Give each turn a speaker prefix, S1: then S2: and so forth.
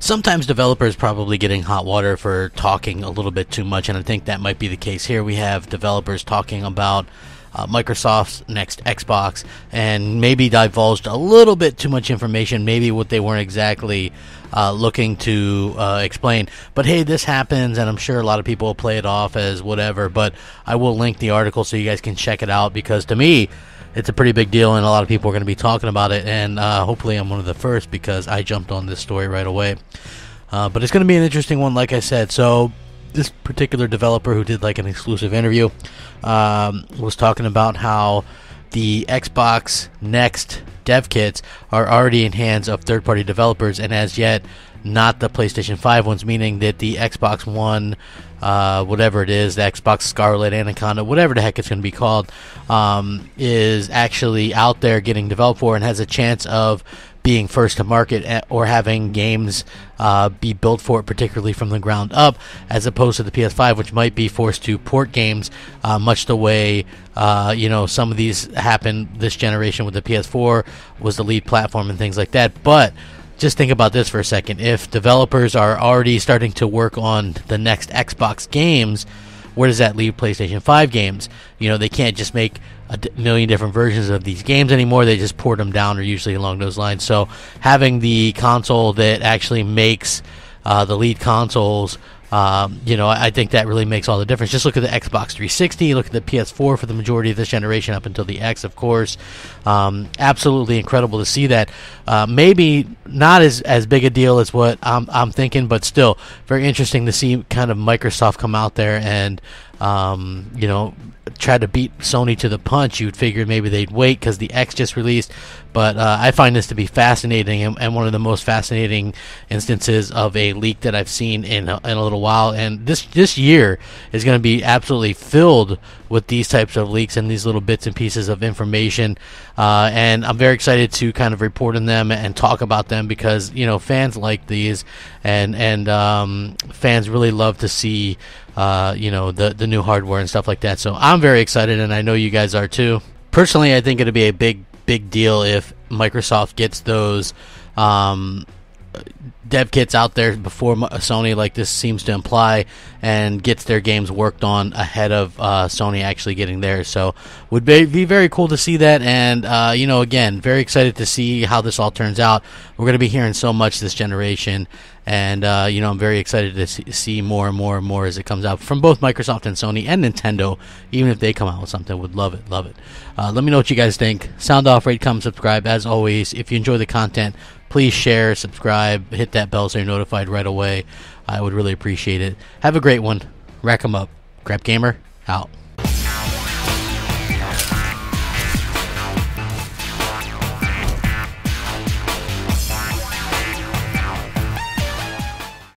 S1: Sometimes developers probably getting hot water for talking a little bit too much, and I think that might be the case here. We have developers talking about Microsoft's next Xbox and maybe divulged a little bit too much information, maybe what they weren't exactly looking to explain. But hey, this happens, and I'm sure a lot of people will play it off as whatever, but I will link the article so you guys can check it out, because to me, it's a pretty big deal, and a lot of people are going to be talking about it, and hopefully I'm one of the first, because I jumped on this story right away. But it's going to be an interesting one, like I said. So this particular developer who did like an exclusive interview was talking about how the Xbox Next dev kits are already in hands of third-party developers, and as yet not the PlayStation 5 ones, meaning that the Xbox One, whatever it is, the Xbox Scarlet, Anaconda, whatever the heck it's going to be called, is actually out there getting developed for and has a chance of being first to market or having games be built for it, particularly from the ground up, as opposed to the PS5, which might be forced to port games, much the way some of these happened this generation with the PS4 was the lead platform and things like that. But just think about this for a second. If developers are already starting to work on the next Xbox games, where does that leave PlayStation 5 games? They can't just make a million different versions of these games anymore. They just port them down, or usually along those lines. So having the console that actually makes the lead consoles, I think that really makes all the difference. Just look at the Xbox 360, look at the PS4 for the majority of this generation up until the X, of course. Absolutely incredible to see that. Maybe not as big a deal as what I'm thinking, but still very interesting to see kind of Microsoft come out there and try to beat Sony to the punch. You'd figure maybe they'd wait because the X just released, but I find this to be fascinating and one of the most fascinating instances of a leak that I've seen in a little while. And this year is going to be absolutely filled with these types of leaks and these little bits and pieces of information, and I'm very excited to kind of report on them and talk about them, because fans like these, and fans really love to see the new hardware and stuff like that. So I'm very excited, and I know you guys are too. Personally, I think it'll be a big deal if Microsoft gets those dev kits out there before Sony, like this seems to imply, and gets their games worked on ahead of Sony actually getting theirs. So would be very cool to see that, and again, very excited to see how this all turns out. We're going to be hearing so much this generation, and I'm very excited to see more and more and more as it comes out from both Microsoft and Sony and Nintendo. Even if they come out with something, would love it. Let me know what you guys think. Sound off, rate, comment, subscribe. As always, if you enjoy the content, please share, subscribe, hit that bell so you're notified right away. I would really appreciate it. Have a great one. Rack 'em up. Crapgamer out.